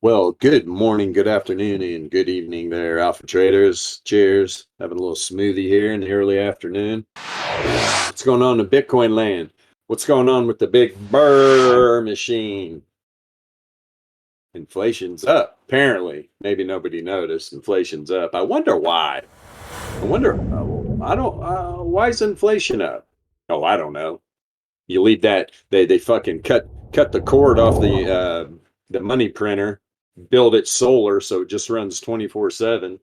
Well, good morning, good afternoon, and good evening there, Alpha Traders. Cheers. Having a little smoothie here in the early afternoon. What's going on in Bitcoin land? What's going on with the big burr machine? Inflation's up, apparently. Maybe nobody noticed. Inflation's up. I wonder why. I wonder, I don't, why is inflation up? Oh, I don't know. You leave that, they fucking cut the cord off the money printer, build it solar so it just runs 24/7.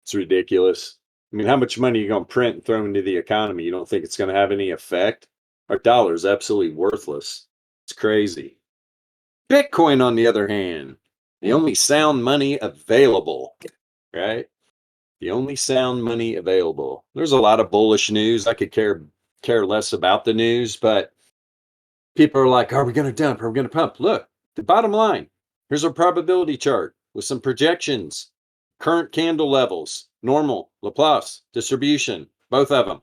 It's ridiculous. I mean, how much money are you going to print and throw into the economy? You don't think it's going to have any effect? Our dollar is absolutely worthless. It's crazy. Bitcoin, on the other hand, the only sound money available, right? The only sound money available. There's a lot of bullish news. I could care less about the news, but people are like, are we going to dump? Are we going to pump? Look, the bottom line. Here's our probability chart with some projections. Current candle levels, normal, Laplace, distribution, both of them.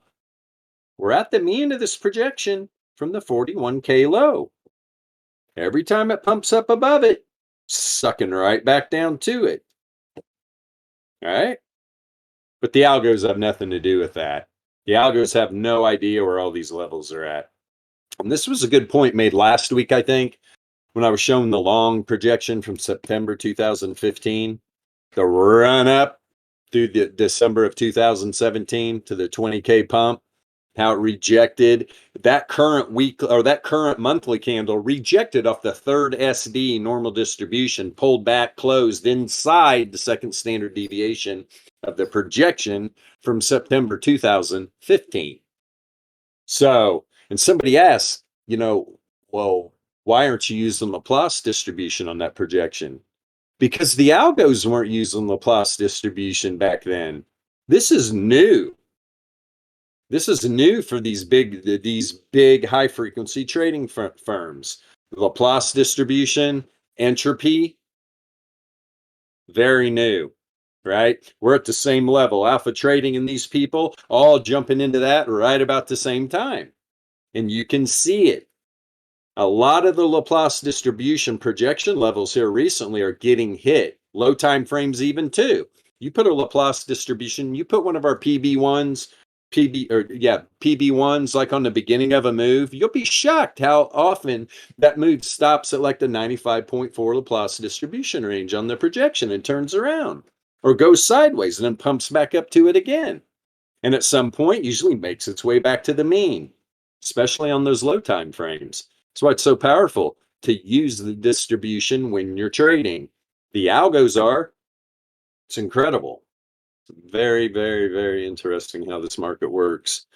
We're at the mean of this projection from the 41K low. Every time it pumps up above it, sucking right back down to it. All right? But the algos have nothing to do with that. The algos have no idea where all these levels are at. And this was a good point made last week, I think, when I was showing the long projection from September 2015, the run up through the December of 2017 to the 20K pump, how it rejected that current week or that current monthly candle rejected off the third SD normal distribution, pulled back, closed inside the second standard deviation of the projection from September 2015. So, and somebody asked, well, why aren't you using Laplace distribution on that projection? Because the algos weren't using Laplace distribution back then. This is new. This is new for these big high frequency trading firms. Laplace distribution, entropy, very new, right? We're at the same level. Alpha trading and these people all jumping into that right about the same time. And you can see it. A lot of the Laplace distribution projection levels here recently are getting hit. Low time frames even too. You put a Laplace distribution, you put one of our PB1s like on the beginning of a move, you'll be shocked how often that move stops at like the 95.4 Laplace distribution range on the projection and turns around or goes sideways and then pumps back up to it again. And at some point usually makes its way back to the mean, especially on those low time frames. That's why it's so powerful to use the distribution when you're trading. The algos are, it's incredible. It's very, very, very interesting how this market works.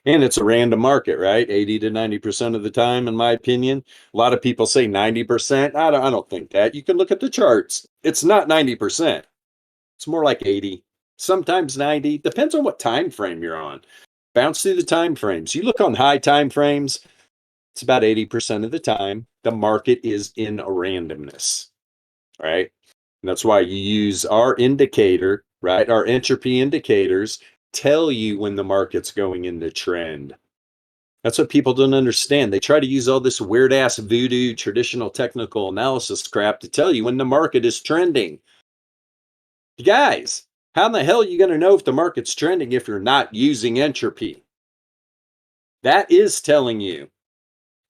And it's a random market, right? 80 to 90% of the time, in my opinion. A lot of people say 90%. I don't think that. You can look at the charts. It's not 90%. It's more like 80, sometimes 90. Depends on what time frame you're on. Bounce through the time frames. You look on high time frames, it's about 80% of the time the market is in a randomness, right? And that's why you use our indicator, right? Our entropy indicators tell you when the market's going into trend. That's what people don't understand. They try to use all this weird ass voodoo traditional technical analysis crap to tell you when the market is trending. You guys, how in the hell are you going to know if the market's trending if you're not using entropy? That is telling you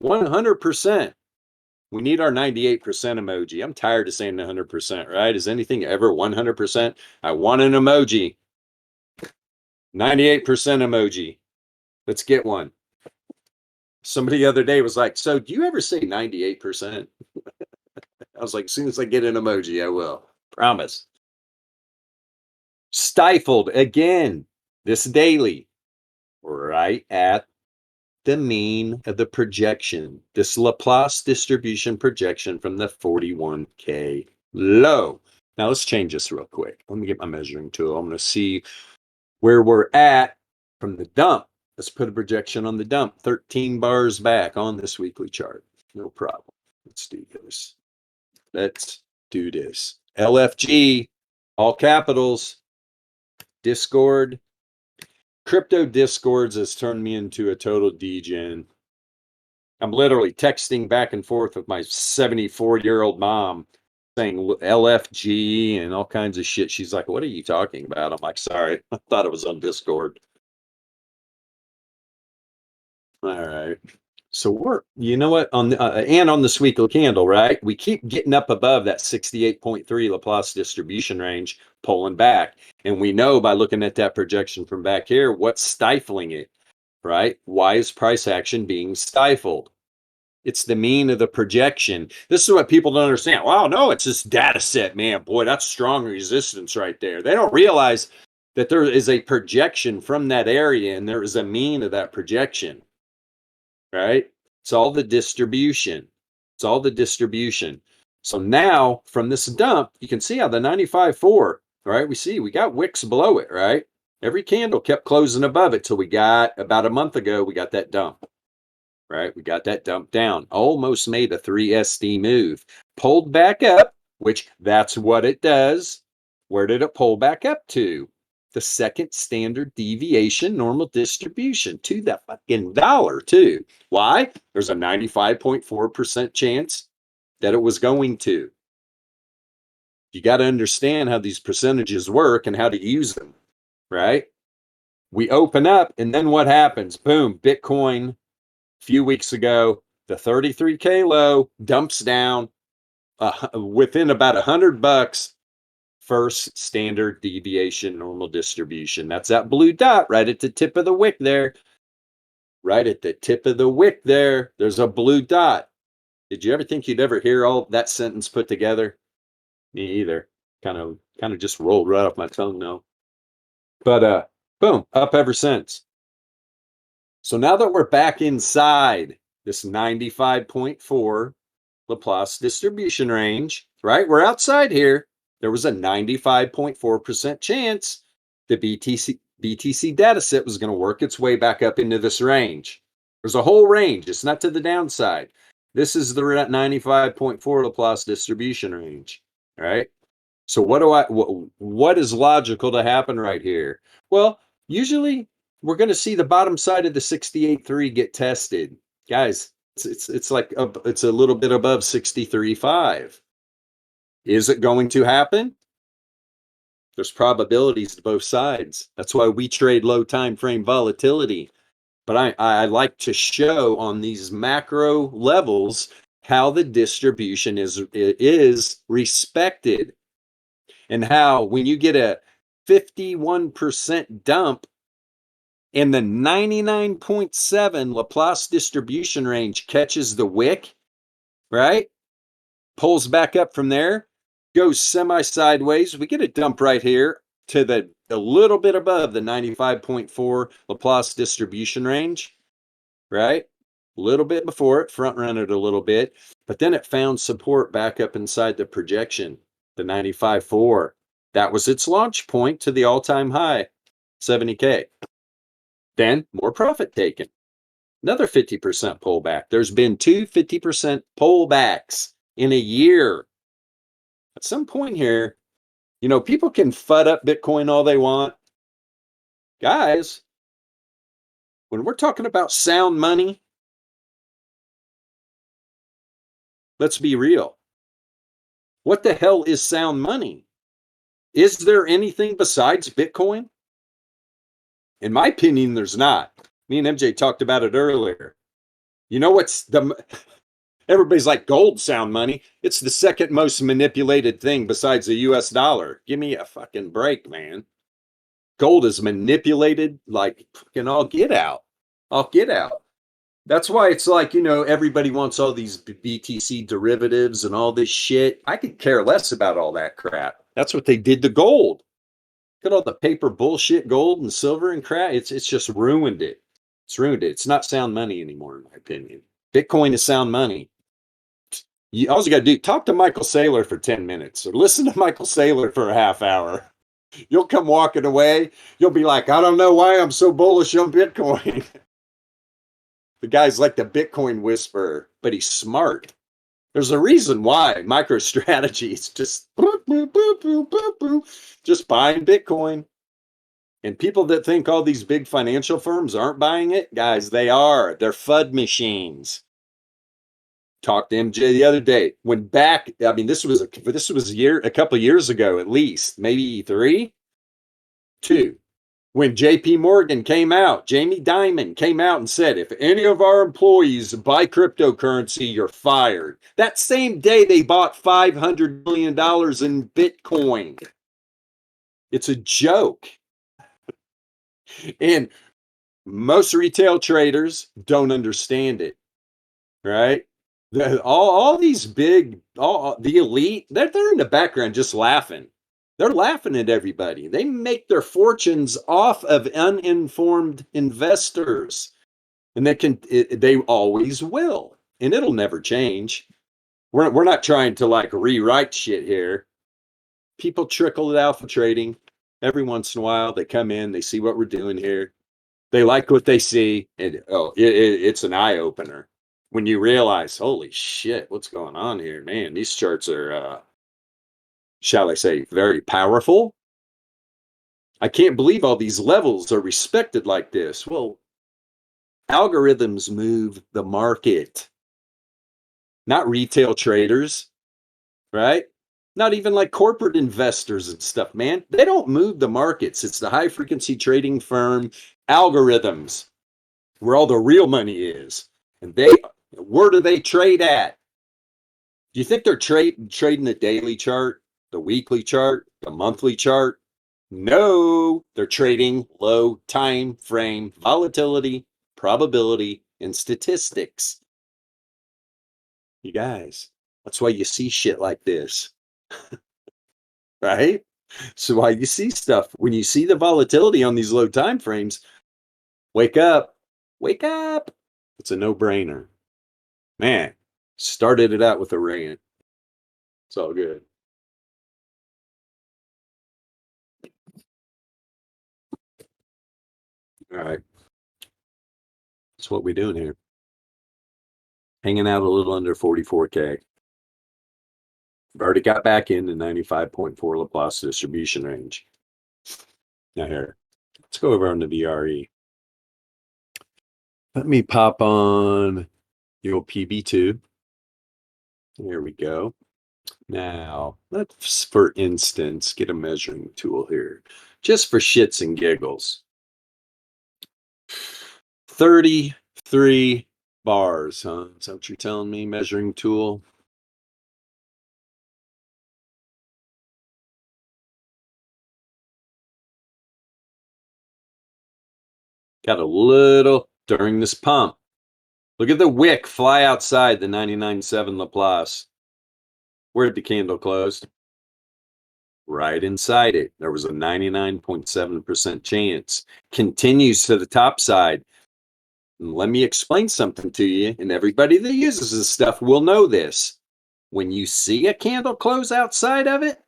100%. We need our 98% emoji. I'm tired of saying 100%, right? Is anything ever 100%? I want an emoji. 98% emoji. Let's get one. Somebody the other day was like, so do you ever say 98%? I was like, as soon as I get an emoji, I will. Promise. Stifled again this daily, right at the mean of the projection, this Laplace distribution projection from the 41K low. Now let's change this real quick. Let me get my measuring tool. I'm going to see where we're at from the dump. Let's put a projection on the dump. 13 bars back on this weekly chart. No problem. Let's do this. Let's do this. LFG, all capitals, Discord. Crypto discords has turned me into a total degen. I'm literally texting back and forth with my 74-year-old mom saying LFG and all kinds of shit. She's like, "What are you talking about?" I'm like, "Sorry, I thought it was on Discord." All right. So you know what, on the and on the Sweetle candle, right? We keep getting up above that 68.3 Laplace distribution range, pulling back, and we know by looking at that projection from back here what's stifling it, right? Why is price action being stifled? It's the mean of the projection. This is what people don't understand. Wow, no, it's this data set, man. Boy, that's strong resistance right there. They don't realize that there is a projection from that area and there is a mean of that projection, right? It's all the distribution. It's all the distribution. So now from this dump, you can see how the 95.4, right? We got wicks below it, right? Every candle kept closing above it till we got about a month ago, we got that dump, right? We got that dump down, almost made a 3SD move, pulled back up, which that's what it does. Where did it pull back up to? The second standard deviation normal distribution to that fucking dollar, too. Why? There's a 95.4% chance that it was going to. You got to understand how these percentages work and how to use them, right? We open up, and then what happens? Boom, Bitcoin few weeks ago, the 33K low dumps down within about $100. First standard deviation normal distribution. That's that blue dot right at the tip of the wick there. Right at the tip of the wick there. There's a blue dot. Did you ever think you'd ever hear all that sentence put together? Me either. Kind of just rolled right off my tongue now. But boom, up ever since. So now that we're back inside this 95.4 Laplace distribution range, right? We're outside here. There was a 95.4% chance the BTC data set was going to work its way back up into this range. There's a whole range. It's not to the downside. This is the 95.4 Laplace distribution range, right? So what is logical to happen right here? Well, usually we're going to see the bottom side of the 68.3 get tested. Guys, it's like it's a little bit above 63.5. Is it going to happen? There's probabilities to both sides. That's why we trade low time frame volatility. But I like to show on these macro levels how the distribution is respected, and how when you get a 51% dump and the 99.7 Laplace distribution range catches the wick, right? Pulls back up from there, goes semi-sideways. We get a dump right here to a little bit above the 95.4 Laplace distribution range, right? A little bit before it, front run it a little bit, but then it found support back up inside the projection, the 95.4. That was its launch point to the all-time high, 70K. Then more profit taken. Another 50% pullback. There's been two 50% pullbacks in a year. At some point here, people can FUD up Bitcoin all they want. Guys, when we're talking about sound money, let's be real. What the hell is sound money? Is there anything besides Bitcoin? In my opinion, there's not. Me and MJ talked about it earlier. You know what's everybody's like, gold sound money. It's the second most manipulated thing besides the US dollar. Give me a fucking break, man. Gold is manipulated like fucking all get out. All get out. That's why it's like, everybody wants all these BTC derivatives and all this shit. I could care less about all that crap. That's what they did to gold. Look at all the paper bullshit, gold and silver and crap. It's just ruined it. It's ruined it. It's not sound money anymore, in my opinion. Bitcoin is sound money. All you got to do, talk to Michael Saylor for 10 minutes or listen to Michael Saylor for a half hour. You'll come walking away. You'll be like, I don't know why I'm so bullish on Bitcoin. The guy's like the Bitcoin whisperer, but he's smart. There's a reason why MicroStrategy is just just buying Bitcoin. And people that think all these big financial firms aren't buying it, guys, they are. They're FUD machines. Talked to MJ the other day. When back, I mean, a couple of years ago at least, maybe two. When JP Morgan came out, Jamie Dimon came out and said, if any of our employees buy cryptocurrency, you're fired. That same day, they bought $500 million in Bitcoin. It's a joke. And most retail traders don't understand it, right? All these big, all the elite, they're in the background just laughing. They're laughing at everybody. They make their fortunes off of uninformed investors, and they always will, and it'll never change. We're not trying to like rewrite shit here. People trickle to alpha trading every once in a while. They come in, they see what we're doing here. They like what they see, and it's an eye opener when you realize, holy shit, what's going on here, man? These charts are, shall I say, very powerful. I can't believe all these levels are respected like this. Well, algorithms move the market, not retail traders, right? Not even like corporate investors and stuff, man. They don't move the markets. It's the high frequency trading firm algorithms where all the real money is. And where do they trade at? Do you think they're trading the daily chart, the weekly chart, the monthly chart? No, they're trading low time frame volatility, probability, and statistics. You guys, that's why you see shit like this, right? So why you see stuff when you see the volatility on these low time frames, wake up, wake up. It's a no-brainer. Man, started it out with a rant. It's all good. All right. That's what we're doing here. Hanging out a little under 44K. I've already got back in the 95.4 Laplace distribution range. Now here, let's go over on the VRE. Let me pop on the old PB2. There we go. Now, let's, for instance, get a measuring tool here, just for shits and giggles. 33 bars, huh? Is that what you're telling me, measuring tool? Got a little during this pump. Look at the wick fly outside the 99.7 Laplace. Where did the candle close? Right inside it. There was a 99.7% chance. Continues to the top side. And let me explain something to you, and everybody that uses this stuff will know this. When you see a candle close outside of it,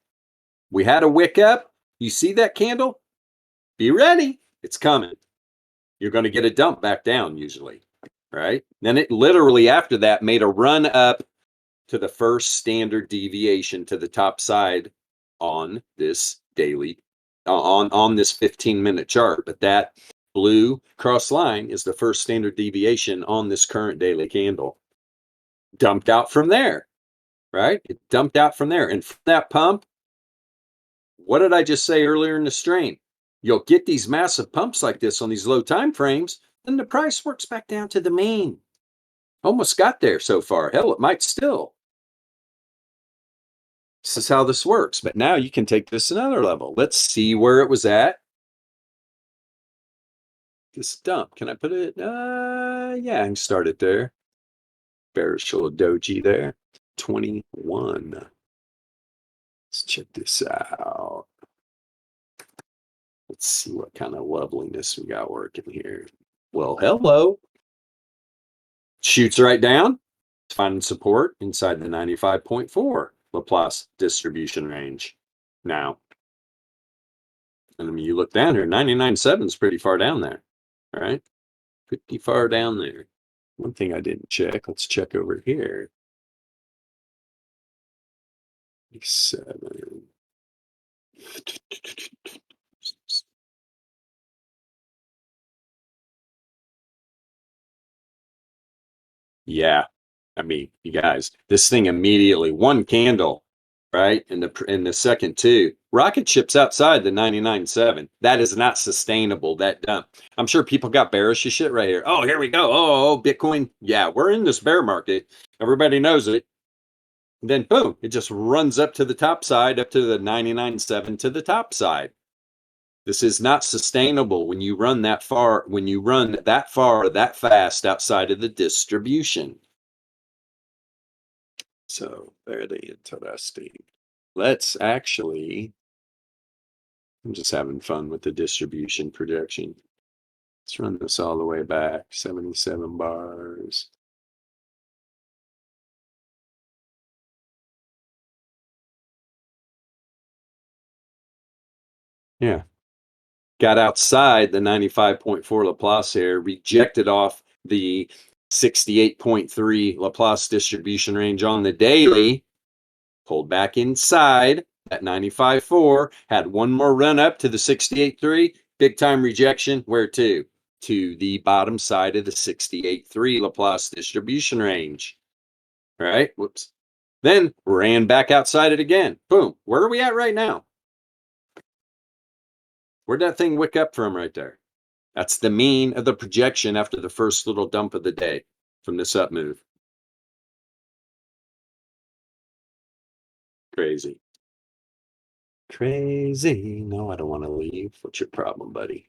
we had a wick up. You see that candle? Be ready. It's coming. You're going to get a dump back down usually, right? Then it literally after that made a run up to the first standard deviation to the top side on this daily, on this 15-minute chart. But that blue cross line is the first standard deviation on this current daily candle. Dumped out from there, right? It dumped out from there. And from that pump, what did I just say earlier in the stream? You'll get these massive pumps like this on these low time frames, then the price works back down to the mean. Almost got there so far. Hell, it might still. This is how this works. But now you can take this another level. Let's see where it was at. This dump. Can I put it? Yeah, I can start it there. Bearish little doji there. 21. Let's check this out. Let's see what kind of loveliness we got working here. Well, hello. Shoots right down. It's finding support inside the 95.4 Laplace distribution range. Now, and I mean, you look down here, 99.7 is pretty far down there. All right. Pretty far down there. One thing I didn't check, let's check over here. 7. Yeah, I mean, you guys, this thing immediately one candle, right? In the second two, rocket ships outside the 99.7. That is not sustainable. That dump. I'm sure people got bearish as shit right here. Oh, here we go. Oh, Bitcoin. Yeah, we're in this bear market. Everybody knows it. Then boom, it just runs up to the top side, up to the 99.7 to the top side. This is not sustainable when you run that far, when you run that far, that fast outside of the distribution. So very interesting. Let's actually, I'm just having fun with the distribution projection. Let's run this all the way back, 77 bars. Yeah. Got outside the 95.4 Laplace here, rejected off the 68.3 Laplace distribution range on the daily, pulled back inside at 95.4, had one more run up to the 68.3, big time rejection. Where to? To the bottom side of the 68.3 Laplace distribution range. All right, whoops. Then ran back outside it again. Boom. Where are we at right now? Where'd that thing wick up from right there? That's the mean of the projection after the first little dump of the day from this up move. Crazy. Crazy. No, I don't want to leave. What's your problem, buddy?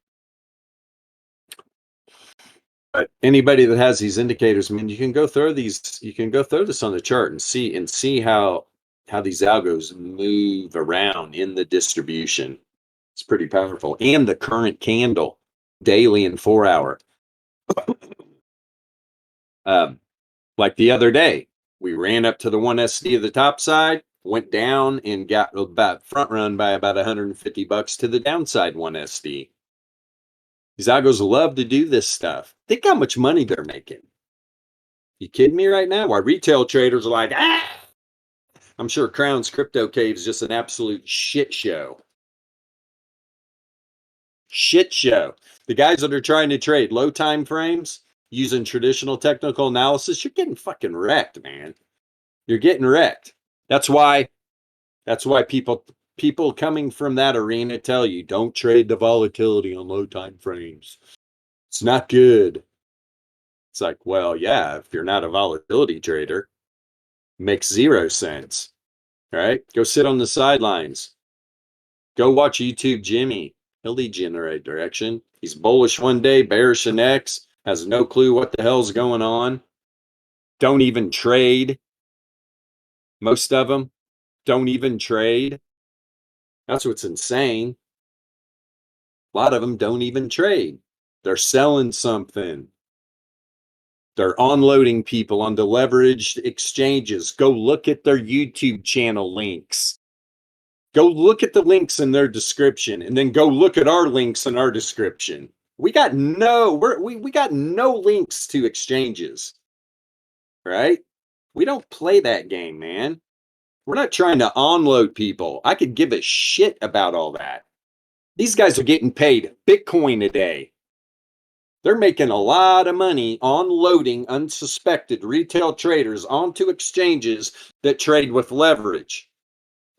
But anybody that has these indicators, I mean, you can go throw these, you can go throw this on the chart and see how these algos move around in the distribution. It's pretty powerful. And the current candle, daily and 4 hour. Like the other day, we ran up to the 1SD of the top side, went down and got about front run by about 150 bucks to the downside 1SD. These algos love to do this stuff. Think how much money they're making. You kidding me right now? Why retail traders are like, ah! I'm sure Crown's Crypto Cave is just an absolute shit show. Shit show. The guys that are trying to trade low time frames using traditional technical analysis, you're getting fucking wrecked, man. You're getting wrecked. That's why people coming from that arena tell you don't trade the volatility on low time frames. It's not good. It's like, well, yeah, if you're not a volatility trader, it makes zero sense. All right? Go sit on the sidelines. Go watch YouTube Jimmy. He'll lead you in the right direction. He's bullish one day, bearish the next, has no clue what the hell's going on. Don't even trade. Most of them don't even trade. That's what's insane. A lot of them don't even trade. They're selling something. They're unloading people onto leveraged exchanges. Go look at their YouTube channel links. Go look at the links in their description, and then go look at our links in our description. We got no links to exchanges, right? We don't play that game, man. We're not trying to unload people. I could give a shit about all that. These guys are getting paid Bitcoin a day. They're making a lot of money on loading unsuspected retail traders onto exchanges that trade with leverage.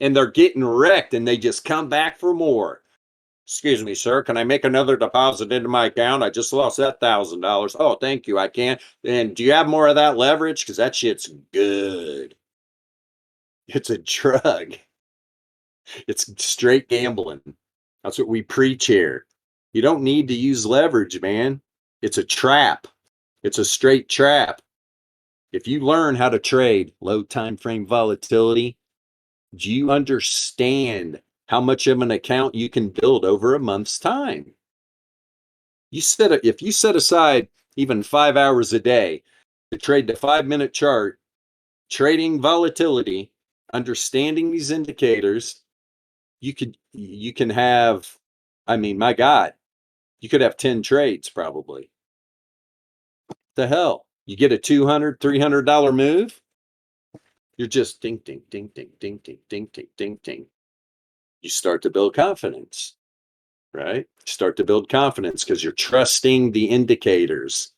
And they're getting wrecked and they just come back for more. Excuse me, sir. Can I make another deposit into my account? I just lost that $1,000. Oh, thank you. I can. And do you have more of that leverage? Because that shit's good. It's a drug. It's straight gambling. That's what we preach here. You don't need to use leverage, man. It's a trap. It's a straight trap. If you learn how to trade low time frame volatility, do you understand how much of an account you can build over a month's time? If you set aside even 5 hours a day to trade the 5 minute chart, trading volatility, understanding these indicators, you can have, I mean, my God, you could have 10 trades probably. The hell? You get a $200, $300 move, you're just ding, ding, ding, ding, ding, ding, ding, ding, ding, ding. You start to build confidence, right? Start to build confidence because you're trusting the indicators.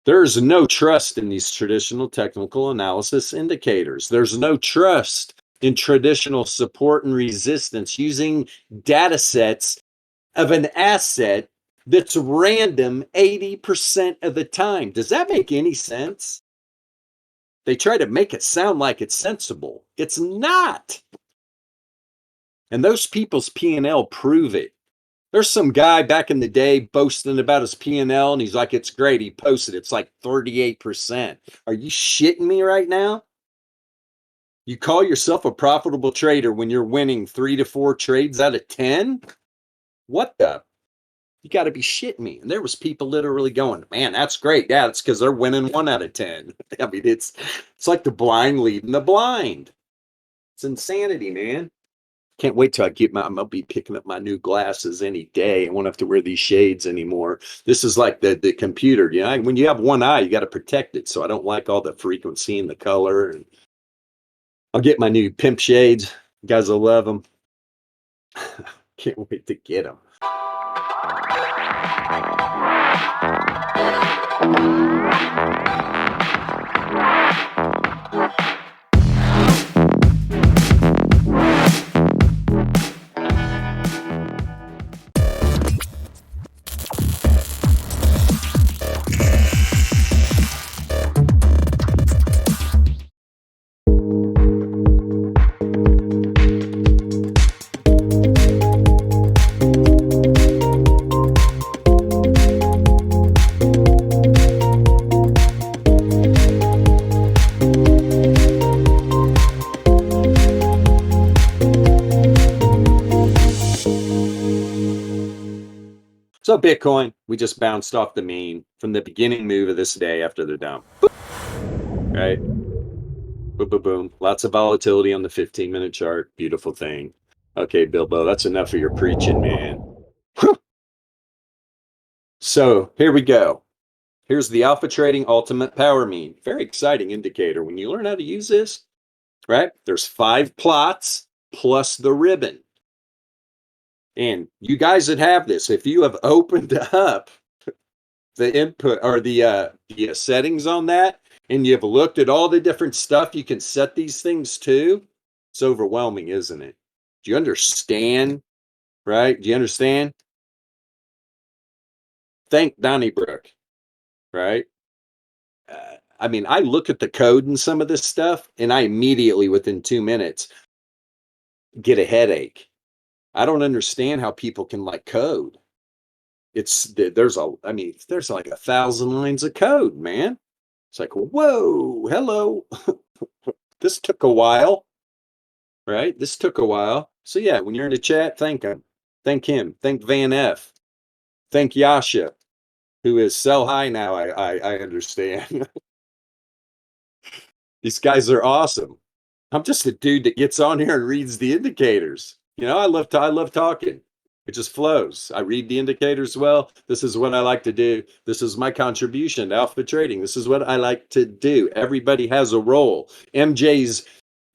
There's no trust in these traditional technical analysis indicators. There's no trust in traditional support and resistance using data sets of an asset that's random 80% of the time. Does that make any sense? They try to make it sound like it's sensible. It's not. And those people's P&L prove it. There's some guy back in the day boasting about his P&L, and he's like, it's great. He posted it's like 38%. Are you shitting me right now? You call yourself a profitable trader when you're winning 3 to 4 trades out of 10? What the? You got to be shitting me. And there was people literally going, man, that's great. Yeah, it's because they're winning 1 out of 10. I mean, it's like the blind leading the blind. It's insanity, man. Can't wait till I'm gonna be picking up my new glasses any day. I won't have to wear these shades anymore. This is like the computer, you know. When you have one eye, you got to protect it. So I don't like all the frequency and the color. And I'll get my new pimp shades. You guys will love them. Can't wait to get them. So Bitcoin, we just bounced off the mean from the beginning move of this day after the dump. Right? Boom, boom, boom. Lots of volatility on the 15-minute chart. Beautiful thing. Okay, Bilbo, that's enough of your preaching, man. So here we go. Here's the Alpha Trading Ultimate Power Mean. Very exciting indicator. When you learn how to use this, right? There's 5 plots plus the ribbon. And you guys that have this, if you have opened up the input or the settings on that, and you've looked at all the different stuff you can set these things to, it's overwhelming, isn't it? Do you understand? Right? Do you understand? Thank Donnybrook, right? I mean, I look at the code and some of this stuff, and I immediately, within 2 minutes, get a headache. I don't understand how people can like code. There's like 1,000 lines of code, man. It's like, whoa, hello. This took a while, right? This took a while. So yeah, when you're in the chat, thank him. Thank him. Thank Van F. Thank Yasha, who is sell high now, I understand. These guys are awesome. I'm just a dude that gets on here and reads the indicators. You know, I love talking. It just flows. I read the indicators well. This is what I like to do. This is my contribution to Alpha Trading. This is what I like to do. Everybody has a role. MJ's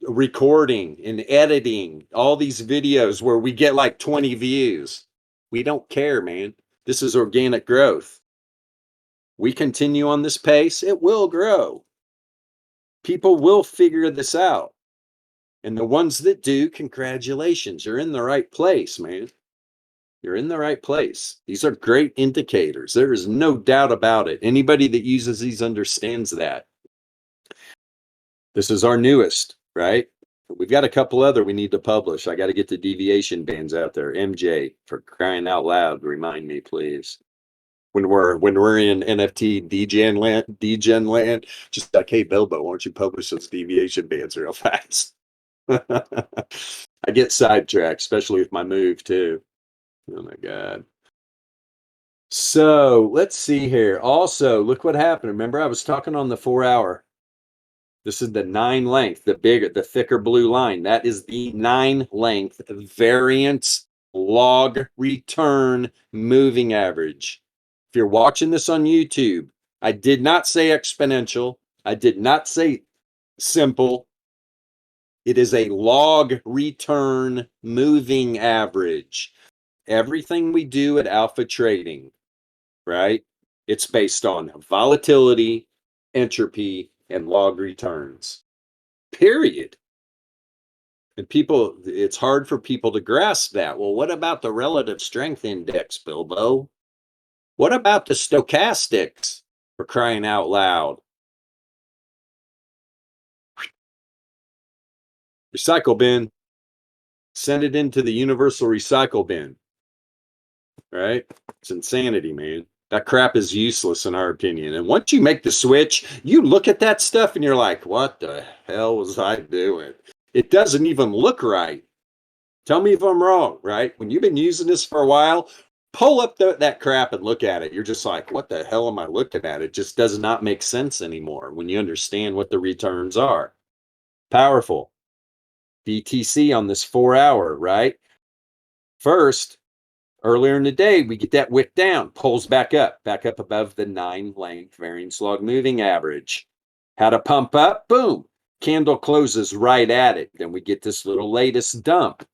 recording and editing all these videos where we get like 20 views. We don't care, man. This is organic growth. We continue on this pace, it will grow. People will figure this out. And the ones that do, congratulations. You're in the right place, man. You're in the right place. These are great indicators. There is no doubt about it. Anybody that uses these understands that. This is our newest, right? We've got a couple other we need to publish. I got to get the deviation bands out there. MJ, for crying out loud, remind me, please. When we're in NFT degen land, just like, hey, Bilbo, why don't you publish those deviation bands real fast? I get sidetracked, especially with my move too. Oh my God. So let's see here. Also, look what happened. Remember, I was talking on the 4-hour. This is the 9 length, the thicker blue line. That is the 9 length variance log return moving average. If you're watching this on YouTube, I did not say exponential. I did not say simple. It is a log return moving average. Everything we do at Alpha Trading, right, It's based on volatility, entropy, and log returns. Period. And people, it's hard for people to grasp that. Well, what about the relative strength index, Bilbo? What about the stochastics, for crying out loud? Recycle bin, send it into the universal recycle bin, right? It's insanity, man. That crap is useless in our opinion. And once you make the switch, you look at that stuff and you're like, what the hell was I doing? It doesn't even look right. Tell me if I'm wrong, right? When you've been using this for a while, pull up that crap and look at it. You're just like, what the hell am I looking at? It just does not make sense anymore when you understand what the returns are. Powerful. BTC on this 4 hour, right? First, earlier in the day, we get that wick down, pulls back up above the 9 length variance log moving average. Had a pump up, boom, candle closes right at it. Then we get this little latest dump.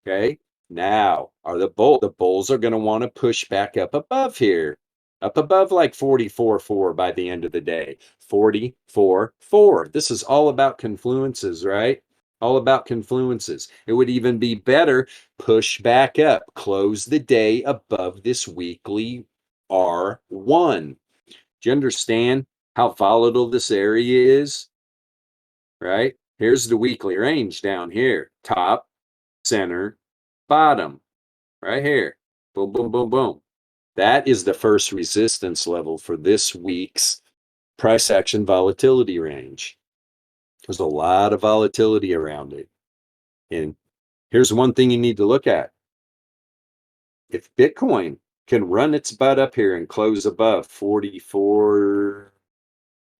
Okay, now are the bulls are going to want to push back up above here, up above like 44.4 by the end of the day. 44.4. This is all about confluences, right? All about confluences. It would even be better, push back up, close the day above this weekly R1. Do you understand how volatile this area is? Right? Here's the weekly range down here. Top, center, bottom, right here. Boom, boom, boom, boom. That is the first resistance level for this week's price action volatility range. There's a lot of volatility around it. And here's one thing you need to look at. If Bitcoin can run its butt up here and close above 44,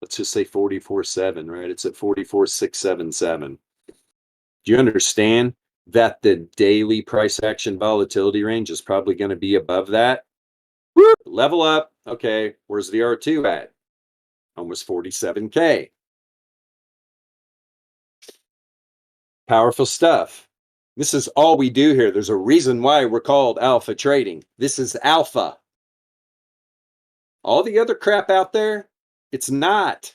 let's just say 44.7, right? It's at 44.677. Do you understand that the daily price action volatility range is probably going to be above that? Woo! Level up. Okay, where's the R2 at? Almost 47K. Powerful stuff. This is all we do here. There's a reason why we're called alpha trading. This is alpha. All the other crap out there, it's not.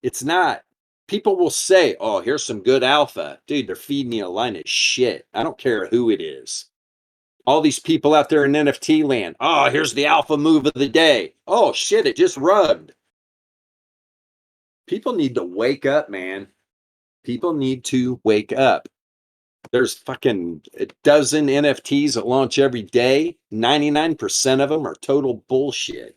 It's not. People will say, oh, here's some good alpha. Dude, they're feeding you a line of shit. I don't care who it is. All these people out there in NFT land. Oh, here's the alpha move of the day. Oh, shit, it just rugged. People need to wake up, man. People need to wake up. There's fucking a dozen NFTs that launch every day. 99% of them are total bullshit.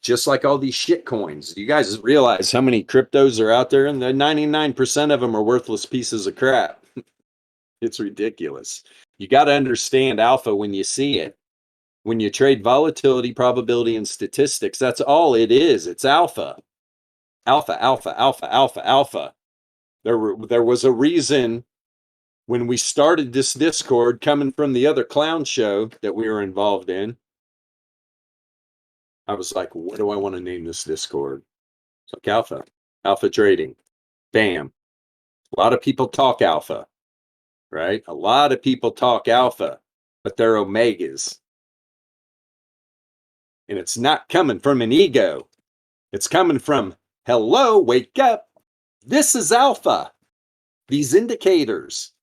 Just like all these shit coins. You guys realize how many cryptos are out there? And the 99% of them are worthless pieces of crap. It's ridiculous. You got to understand alpha when you see it. When you trade volatility, probability, and statistics, that's all it is. It's alpha. Alpha, alpha, alpha, alpha, alpha. There was a reason when we started this Discord coming from the other clown show that we were involved in. I was like, what do I want to name this Discord? It's like alpha trading. Bam. A lot of people talk alpha, right? A lot of people talk alpha, but they're omegas. And it's not coming from an ego. It's coming from, hello, wake up. This is alpha. These indicators.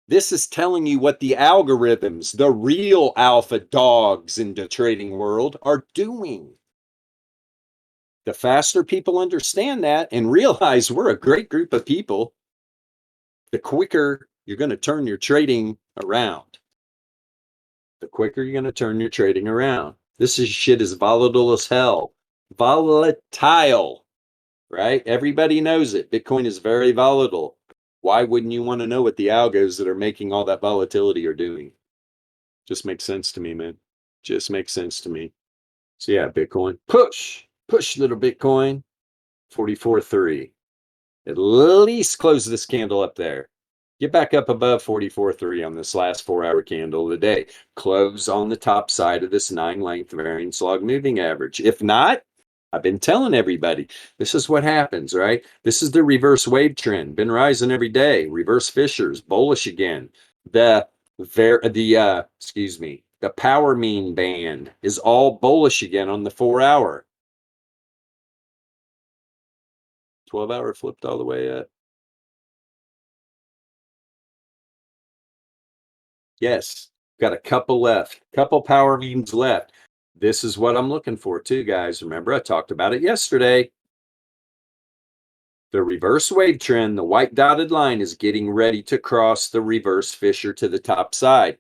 This is telling you what the algorithms, the real alpha dogs in the trading world, are doing. The faster people understand that and realize we're a great group of people, the quicker you're going to turn your trading around. The quicker you're going to turn your trading around. This shit is volatile as hell. Volatile, right? Everybody knows it. Bitcoin is very volatile. Why wouldn't you want to know what the algos that are making all that volatility are doing? Just makes sense to me, man. Just makes sense to me. So yeah, Bitcoin. Push little Bitcoin. 44.3. At least close this candle up there. Get back up above 44.3 on this last 4-hour candle of the day. Close on the top side of this 9-length variance log moving average. If not, I've been telling everybody, this is what happens, right? This is the reverse wave trend. Been rising every day. Reverse fissures, bullish again. The the power mean band is all bullish again on the 4-hour. 12-hour flipped all the way up. Yes, got a couple left, couple power means left. This is what I'm looking for too, guys. Remember, I talked about it yesterday. The reverse wave trend, the white dotted line, is getting ready to cross the reverse fissure to the top side.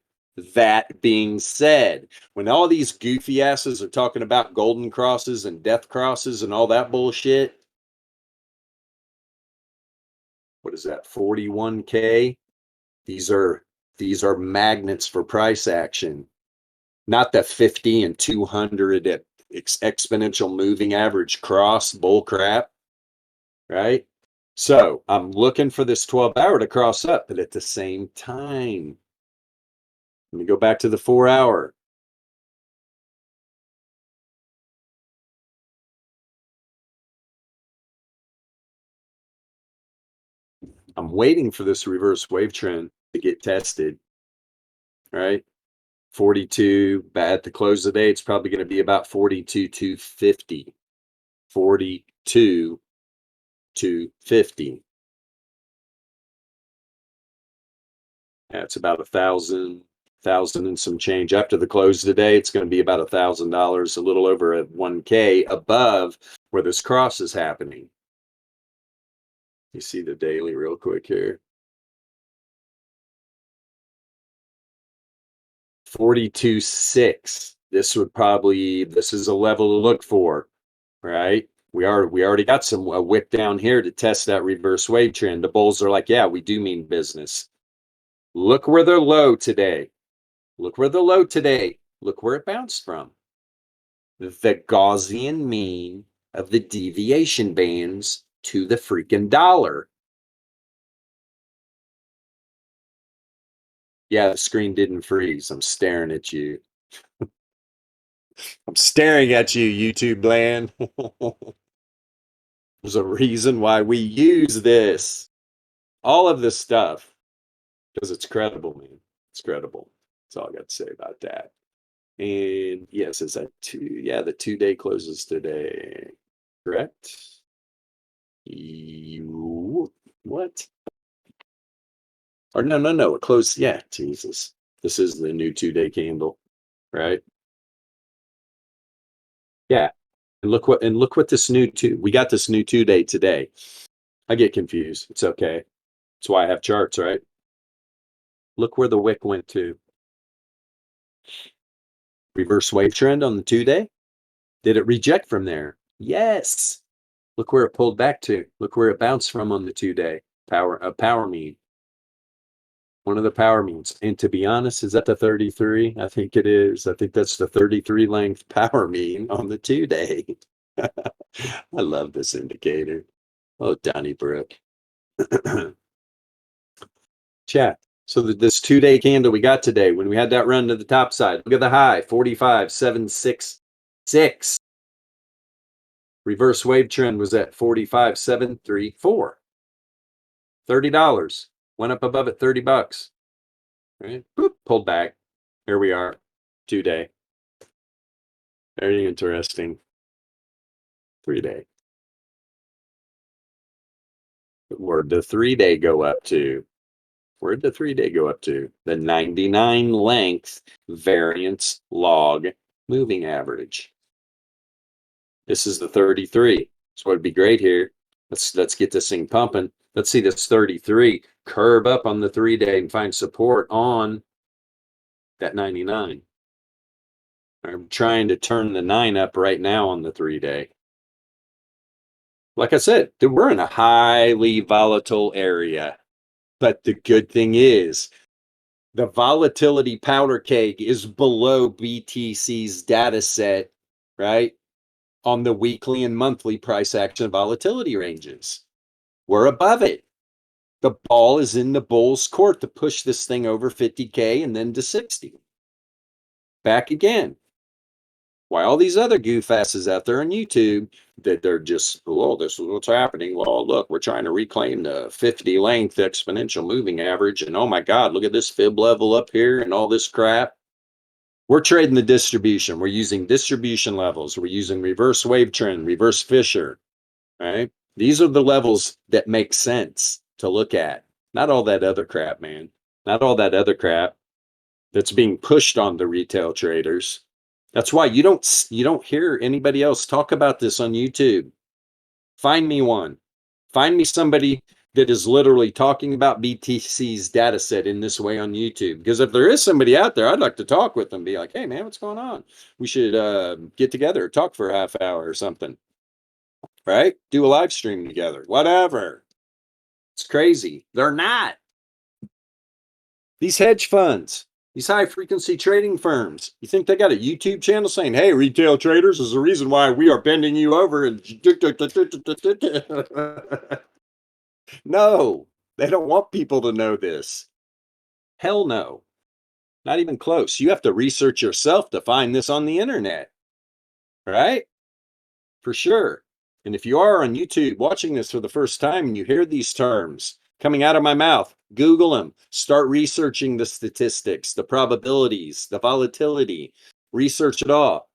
That being said, when all these goofy asses are talking about golden crosses and death crosses and all that bullshit, what is that, 41K? These are magnets for price action, not the 50 and 200 exponential moving average cross bull crap, right? So I'm looking for this 12-hour to cross up, but at the same time, let me go back to the 4-hour. I'm waiting for this reverse wave trend to get tested, right? 42, at the close of the day, it's probably going to be about 42,250. 42,250. That's about 1,000 and some change. After the close of the day, it's going to be about $1,000, a little over a 1K above where this cross is happening. You see the daily real quick here. 42.6. This is a level to look for, right? We already got some a wick down here to test that reverse wave trend. The bulls are like, yeah, we do mean business. Look where they're low today. Look where they're low today. Look where it bounced from. The Gaussian mean of the deviation bands to the freaking dollar. Yeah, the screen didn't freeze. I'm staring at you. I'm staring at you, YouTube land. There's a reason why we use this. All of this stuff. Because it's credible, man. It's credible. That's all I got to say about that. And yes, is that two? Yeah, the 2-day closes today. Correct? What? Or no. It closed. Yeah, Jesus. This is the new 2-day candle, right? Yeah. And look what this new we got this new 2-day today. I get confused. It's okay. That's why I have charts, right? Look where the wick went to. Reverse wave trend on the 2-day. Did it reject from there? Yes. Look where it pulled back to. Look where it bounced from on the 2-day. Power mean. One of the power means. And to be honest, is that the 33? I think it is. I think that's the 33 length power mean on the 2-day. I love this indicator. Oh, Donnybrook. Chat. So this 2-day candle we got today, when we had that run to the top side, look at the high, 45,766. Reverse wave trend was at 45,734. $30. Went up above at $30. Right? Boop, pulled back. Here we are. 2-day. Very interesting. 3-day. Where'd the 3-day go up to? Where'd the 3-day go up to? The 99 length variance log moving average. This is the 33. So it'd be great here. Let's get this thing pumping. Let's see this 33 curve up on the 3-day and find support on that 99. I'm trying to turn the 9 up right now on the 3-day. Like I said, we're in a highly volatile area. But the good thing is, the volatility powder keg is below BTC's data set, right? On the weekly and monthly price action volatility ranges. We're above it. The ball is in the bull's court to push this thing over 50K and then to 60. Back again. Why all these other goof asses out there on YouTube that they're just, oh, this is what's happening. Well, look, we're trying to reclaim the 50 length exponential moving average. And oh my God, look at this fib level up here and all this crap. We're trading the distribution. We're using distribution levels. We're using reverse wave trend, reverse Fisher, right? These are the levels that make sense to look at. Not all that other crap, man. Not all that other crap that's being pushed on the retail traders. That's why you don't hear anybody else talk about this on YouTube. Find me one. Find me somebody that is literally talking about BTC's data set in this way on YouTube. Because if there is somebody out there, I'd like to talk with them. Be like, hey, man, what's going on? We should get together, talk for a half hour or something, right? Do a live stream together, whatever. It's crazy. They're not. These hedge funds, these high frequency trading firms, you think they got a YouTube channel saying, hey, retail traders is the reason why we are bending you over? And no, they don't want people to know this. Hell no. Not even close. You have to research yourself to find this on the internet, right? For sure. And if you are on YouTube watching this for the first time and you hear these terms coming out of my mouth, Google them. Start researching the statistics, the probabilities, the volatility. Research it all.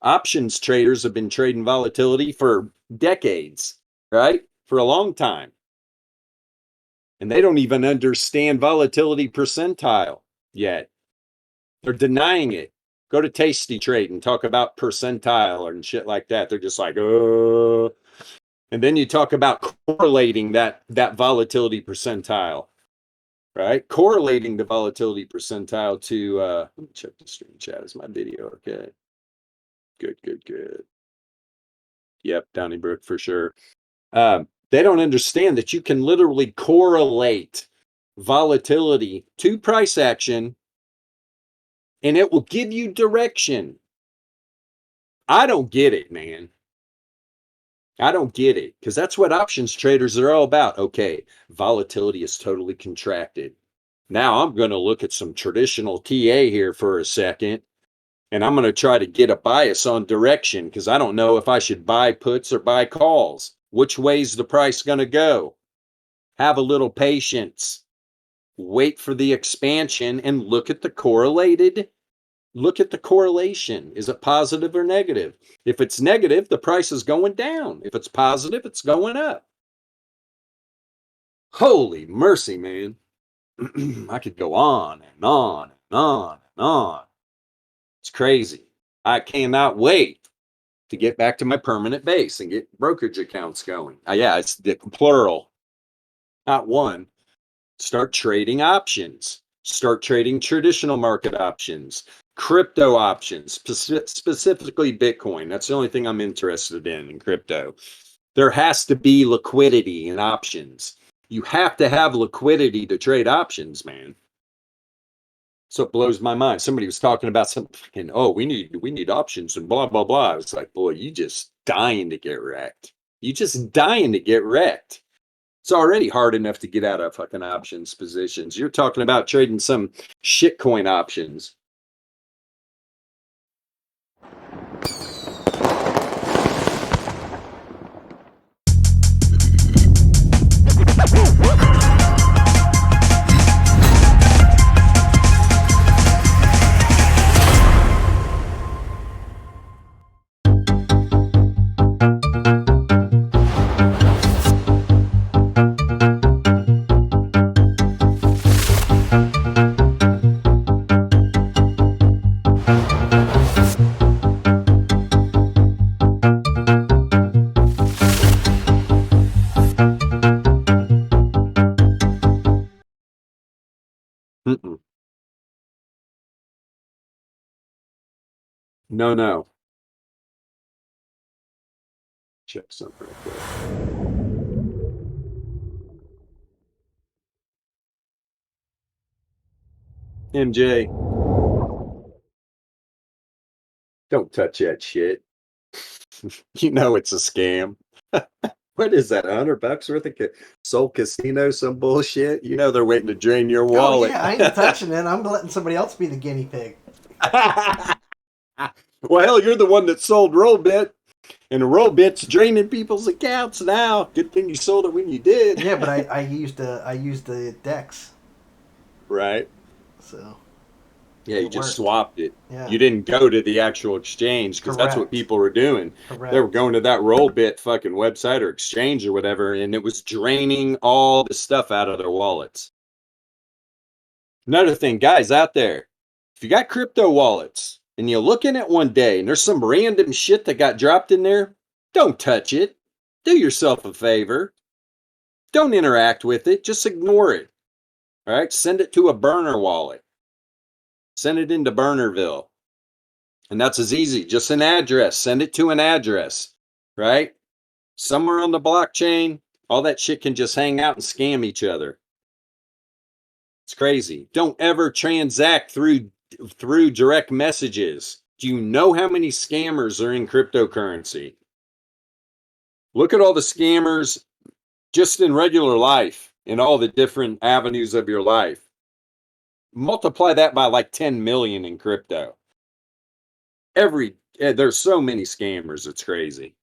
Options traders have been trading volatility for decades, right? For a long time. And they don't even understand volatility percentile yet. They're denying it. Go to Tasty Trade and talk about percentile and shit like that. They're just like, oh. And then you talk about correlating that volatility percentile, right? Correlating the volatility percentile to, let me check the stream chat. Is my video okay? Good, good, good. Yep, Donnybrook for sure. They don't understand that you can literally correlate volatility to price action and it will give you direction. I don't get it, man. I don't get it because that's what options traders are all about. Okay, volatility is totally contracted. Now I'm going to look at some traditional TA here for a second and I'm going to try to get a bias on direction because I don't know if I should buy puts or buy calls. Which way's the price going to go? Have a little patience. Wait for the expansion and look at the correlation. Is it positive or negative? If it's negative, the price is going down. If it's positive, it's going up. Holy mercy, man. I could go on and on and on and on. It's crazy. I cannot wait to get back to my permanent base and get brokerage accounts going. Yeah, it's the plural, not one. Start trading options. Start trading traditional market options, crypto options, specifically Bitcoin. That's the only thing I'm interested in crypto. There has to be liquidity in options. You have to have liquidity to trade options, man. So it blows my mind. Somebody was talking about something, oh, we need options and blah, blah, blah. I was like, boy, you just dying to get wrecked. You just dying to get wrecked. It's already hard enough to get out of fucking options positions. You're talking about trading some shitcoin options. Mm-mm. No, no. Check something real quick. MJ, don't touch that shit. You know it's a scam. What is that? $100 worth of Soul Casino? Some bullshit. You know they're waiting to drain your Oh wallet. yeah, I ain't touching it. I'm letting somebody else be the guinea pig. Well, hell, you're the one that sold Rollbit, and the Rollbit's draining people's accounts now. Good thing you sold it when you did. Yeah, but I used the Dex. Right. So Yeah, you It just worked. swapped it. Yeah. You didn't go to the actual exchange because that's what Correct. people were doing. They were Correct. going to that Rollbit fucking website or exchange or whatever, and it was draining all the stuff out of their wallets. Another thing, guys out there, if you got crypto wallets and you look in it one day and there's some random shit that got dropped in there, don't touch it. Do yourself a favor. Don't interact with it. Just ignore it. All right. Send it to a burner wallet. Send it into Burnerville. And that's as easy. Just an address. Send it to an address. Right? Somewhere on the blockchain, all that shit can just hang out and scam each other. It's crazy. Don't ever transact through direct messages. Do you know how many scammers are in cryptocurrency? Look at all the scammers just in regular life, in all the different avenues of your life. Multiply that by like 10 million in crypto. There's so many scammers, it's crazy.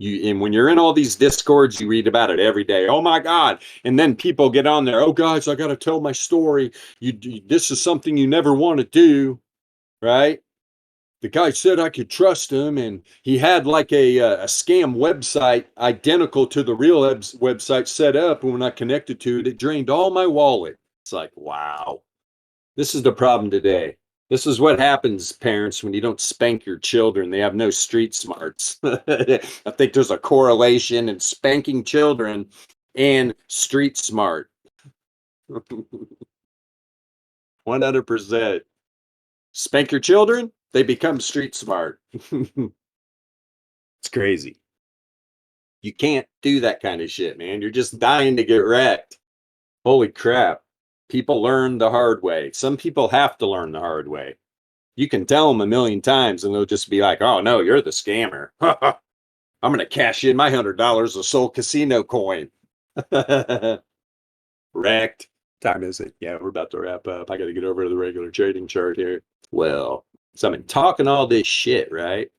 And when you're in all these discords, you read about it every day. Oh my God. And then people get on there. Oh guys, I got to tell my story. This is something you never want to do, right? The guy said I could trust him, and he had like a scam website identical to the real website set up. And when I connected to it, it drained all my wallet. It's like, wow, this is the problem today. This is what happens, parents, when you don't spank your children. They have no street smarts. I think there's a correlation in spanking children and street smart. 100%. Spank your children, they become street smart. It's crazy. You can't do that kind of shit, man. You're just dying to get wrecked. Holy crap. People learn the hard way. Some people have to learn the hard way. You can tell them a million times and they'll just be like, oh no, you're the scammer. I'm going to cash in my $100 of Soul Casino coin. Wrecked. Time is it? Yeah, we're about to wrap up. I got to get over to the regular trading chart here. Well, so I've been talking all this shit, right?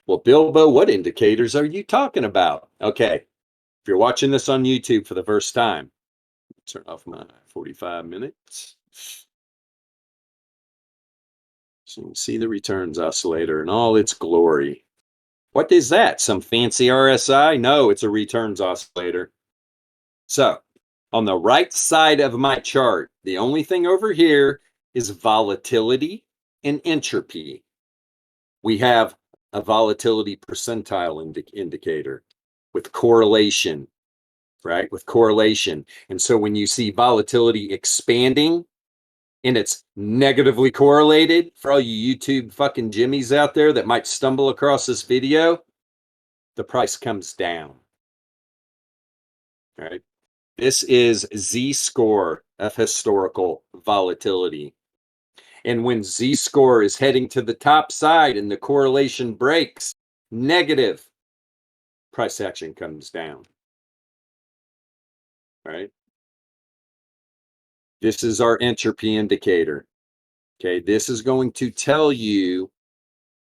Well, Bilbo, what indicators are you talking about? Okay, if you're watching this on YouTube for the first time, turn off my 45 minutes. So you can see the returns oscillator in all its glory. What is that? Some fancy RSI? No, it's a returns oscillator. So on the right side of my chart, the only thing over here is volatility and entropy. We have a volatility percentile indicator with correlation, right? With correlation. And so when you see volatility expanding and it's negatively correlated, for all you YouTube fucking jimmies out there that might stumble across this video, the price comes down. All right. This is Z-score of historical volatility. And when Z-score is heading to the top side and the correlation breaks negative, price action comes down. All right. This is our entropy indicator. Okay. This is going to tell you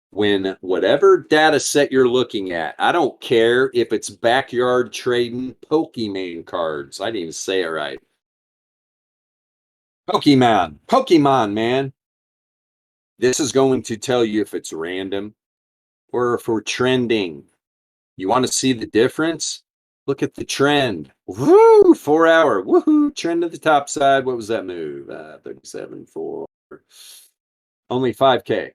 when whatever data set you're looking at, I don't care if it's backyard trading Pokemon cards. I didn't even say it right. Pokemon, man. This is going to tell you if it's random or if we're trending. You want to see the difference? Look at the trend. Woo! 4 hour. Woohoo! Trend to the top side. What was that move? 37, 4. Only 5K.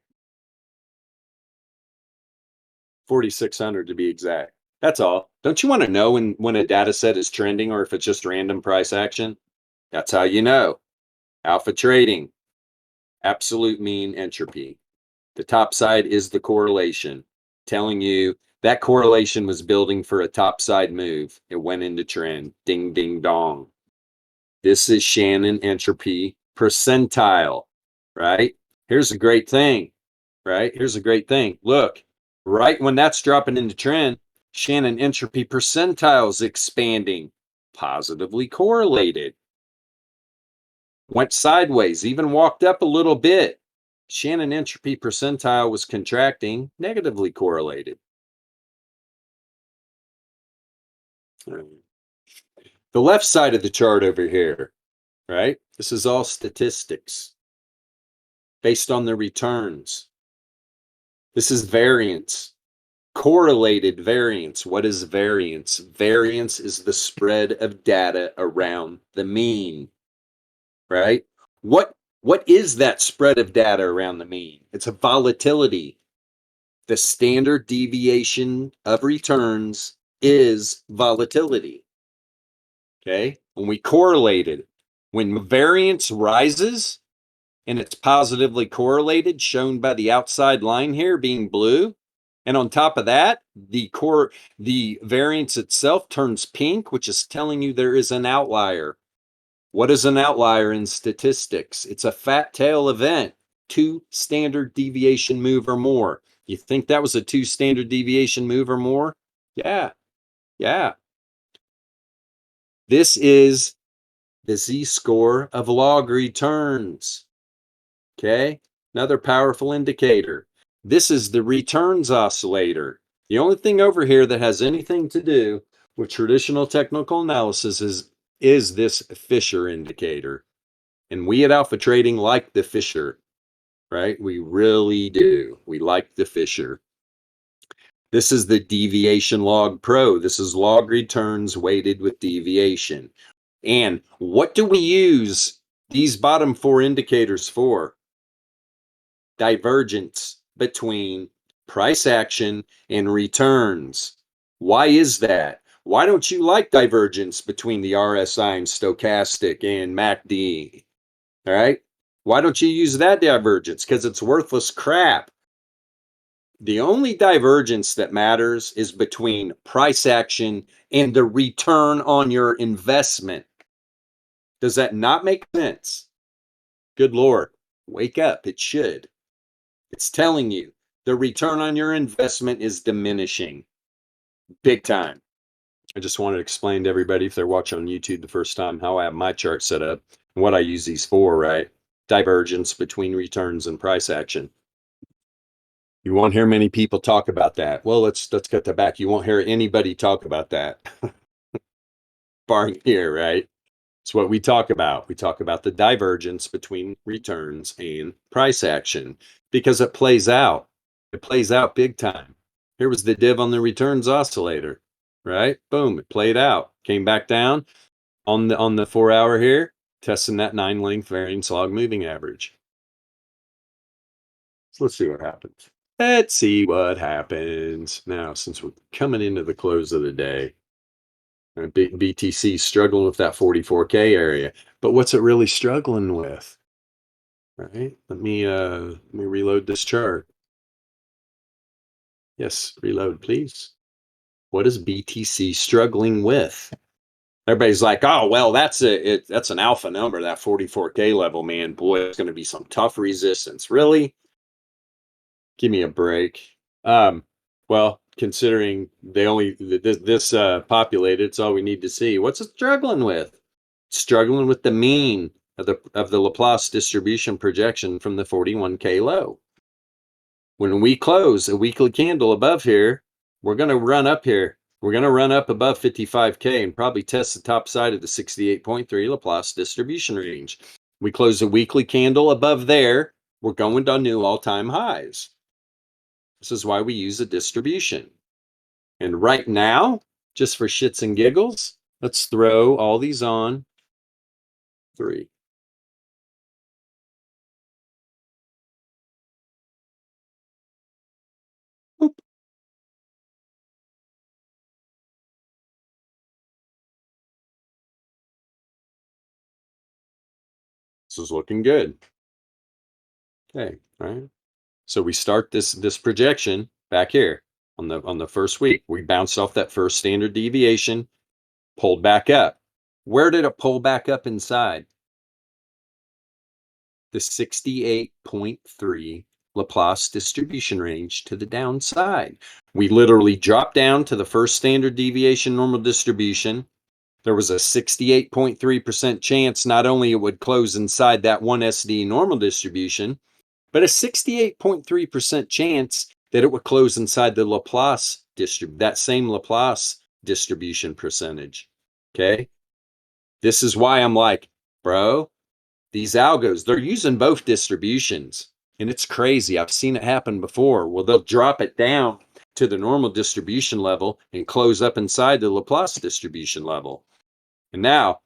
4,600 to be exact. That's all. Don't you want to know when a data set is trending or if it's just random price action? That's how you know. Alpha trading, absolute mean entropy. The top side is the correlation, telling you that correlation was building for a top side move. It went into trend. Ding, ding, dong. This is Shannon entropy percentile, right? Here's a great thing, right? Here's a great thing. Look, right when that's dropping into trend, Shannon entropy percentile is expanding, positively correlated. Went sideways, even walked up a little bit. Shannon entropy percentile was contracting, negatively correlated. The left side of the chart over here, right? This is all statistics. based on the returns. This is variance. Correlated variance. What is variance? Variance is the spread of data around the mean, right? What is that spread of data around the mean? It's a volatility. The standard deviation of returns is volatility. Okay? When we correlate it, when variance rises and it's positively correlated, shown by the outside line here being blue, and on top of that, the variance itself turns pink, which is telling you there is an outlier. What is an outlier in statistics? It's a fat tail event, 2 standard deviation move or more. You think that was a 2 standard deviation move or more? Yeah, yeah. This is the z-score of log returns. Okay, another powerful indicator. This is the returns oscillator. The only thing over here that has anything to do with traditional technical analysis is this Fisher indicator. And we at Alpha Trading like the Fisher, right? We really do. We like the Fisher. This is the deviation log pro. This is log returns weighted with deviation. And what do we use these bottom 4 indicators for? Divergence between price action and returns. Why is that? Why don't you like divergence between the RSI and stochastic and MACD? All right. Why don't you use that divergence? Because it's worthless crap. The only divergence that matters is between price action and the return on your investment. Does that not make sense? Good Lord, wake up. It should. It's telling you the return on your investment is diminishing big time. I just wanted to explain to everybody, if they're watching on YouTube the first time, how I have my chart set up and what I use these for, right? Divergence between returns and price action. You won't hear many people talk about that. Well, let's get that back. You won't hear anybody talk about that. Barring here, right? It's what we talk about. We talk about the divergence between returns and price action because it plays out. It plays out big time. Here was the div on the returns oscillator, right? Boom, it played out. Came back down on the 4 hour here, testing that 9 length variance log moving average. So let's see what happens. Let's see what happens. Now, since we're coming into the close of the day, BTC struggling with that 44K area, but what's it really struggling with? Right? Let me reload this chart. Yes, reload, please. What is BTC struggling with? Everybody's like, oh, well, that's an alpha number, that 44K level, man. Boy, it's going to be some tough resistance. Really? Give me a break. Well, considering they only this populated, it's all we need to see. What's it struggling with? Struggling with the mean of the Laplace distribution projection from the 41K low. When we close a weekly candle above here, we're going to run up here. We're going to run up above 55K and probably test the top side of the 68.3 Laplace distribution range. We close a weekly candle above there, we're going to new all-time highs. This is why we use a distribution. And right now, just for shits and giggles, let's throw all these on 3. Boop. This is looking good. Okay, all right. So we start this projection back here on the first week. We bounced off that first standard deviation, pulled back up. Where did it pull back up inside? The 68.3 Laplace distribution range to the downside. We literally dropped down to the first standard deviation normal distribution. There was a 68.3% chance not only it would close inside that 1 SD normal distribution, but a 68.3% chance that it would close inside the Laplace that same Laplace distribution percentage. Okay? This is why I'm like, bro, these algos, they're using both distributions. And it's crazy. I've seen it happen before. Well, they'll drop it down to the normal distribution level and close up inside the Laplace distribution level. And now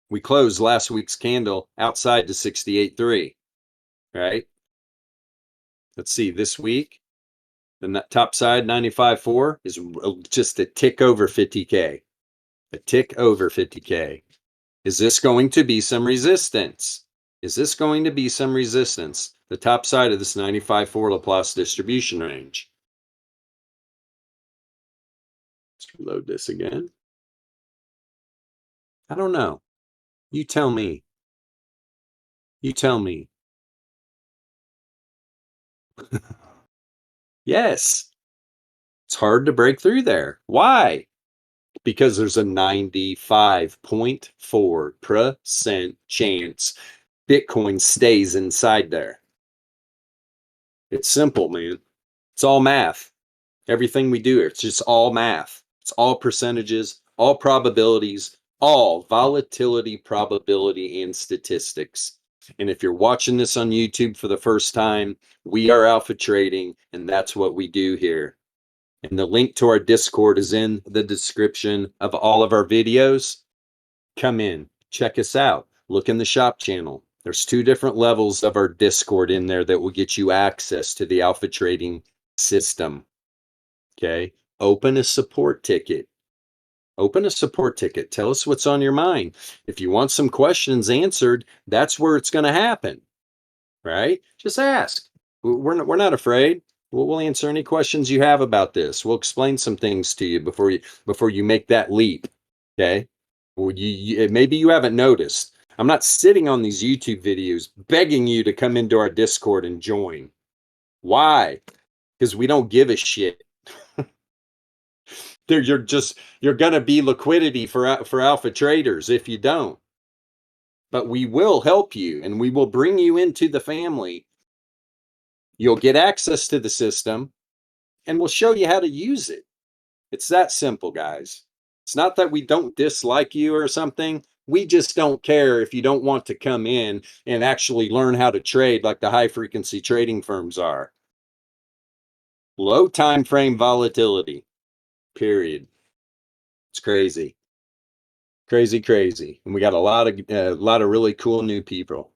we closed last week's candle outside the 68.3, right? Let's see, this week, the top side 95.4 is just a tick over 50K. A tick over 50K. Is this going to be some resistance? Is this going to be some resistance? The top side of this 95.4 Laplace distribution range. Let's reload this again. I don't know. You tell me. You tell me. Yes. It's hard to break through there. Why? Because there's a 95.4% chance Bitcoin stays inside there. It's simple, man. It's all math. Everything we do, it's just all math. It's all percentages, all probabilities, all volatility, probability, and statistics. And if you're watching this on YouTube for the first time, we are Alpha Trading, and that's what we do here. And the link to our Discord is in the description of all of our videos. Come in, check us out, look in the shop channel. There's 2 different levels of our Discord in there that will get you access to the Alpha Trading system. Okay, open a support ticket. Open a support ticket. Tell us what's on your mind. If you want some questions answered, that's where it's going to happen, right? Just ask. We're not afraid. We'll answer any questions you have about this. We'll explain some things to you before you make that leap. Okay? Well, maybe you haven't noticed. I'm not sitting on these YouTube videos begging you to come into our Discord and join. Why? Because we don't give a shit. You're gonna be liquidity for alpha traders if you don't. But we will help you and we will bring you into the family. You'll get access to the system and we'll show you how to use it. It's that simple, guys. It's not that we don't dislike you or something. We just don't care if you don't want to come in and actually learn how to trade like the high frequency trading firms are. Low time frame volatility, period. It's crazy. Crazy. And we got a lot of really cool new people.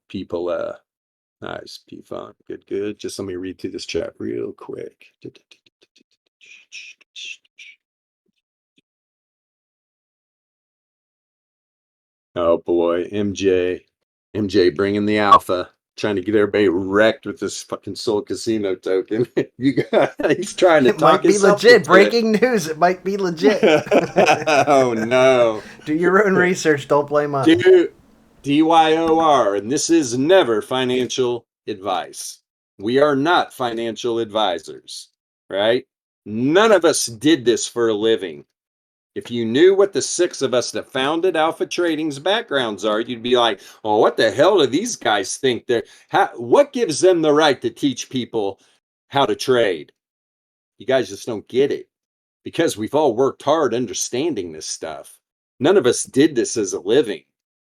Nice, P-Funk. Good. Just let me read through this chat real quick. Oh boy, MJ bringing the alpha, trying to get everybody wrecked with this fucking Soul Casino token. He's trying to It talk might be himself legit. into Breaking news. It might be legit. Oh no. Do your own research. Don't blame us. DYOR, and this is never financial advice. We are not financial advisors, right? None of us did this for a living. If you knew what the 6 of us that founded Alpha Trading's backgrounds are, you'd be like, oh, what the hell do these guys think what gives them the right to teach people how to trade? You guys just don't get it because we've all worked hard understanding this stuff. None of us did this as a living,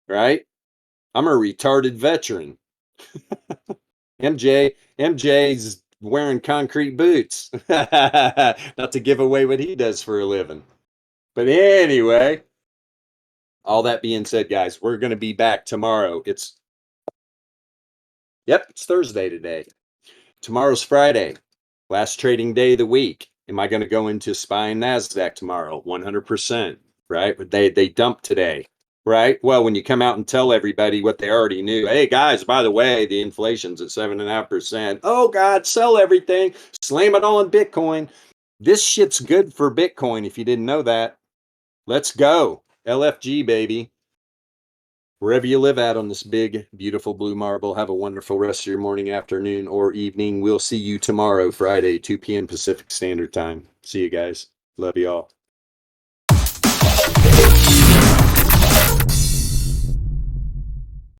right? I'm a retarded veteran. MJ's wearing concrete boots. Not to give away what he does for a living. But anyway, all that being said, guys, we're going to be back tomorrow. It's Thursday today. Tomorrow's Friday, last trading day of the week. Am I going to go into SPY and NASDAQ tomorrow? 100%, right? But they dumped today, right? Well, when you come out and tell everybody what they already knew, hey, guys, by the way, the inflation's at 7.5%. Oh, God, sell everything. Slam it all in Bitcoin. This shit's good for Bitcoin if you didn't know that. Let's go. LFG, baby. Wherever you live at on this big, beautiful blue marble, have a wonderful rest of your morning, afternoon, or evening. We'll see you tomorrow, Friday, 2 p.m. Pacific Standard Time. See you guys. Love you all.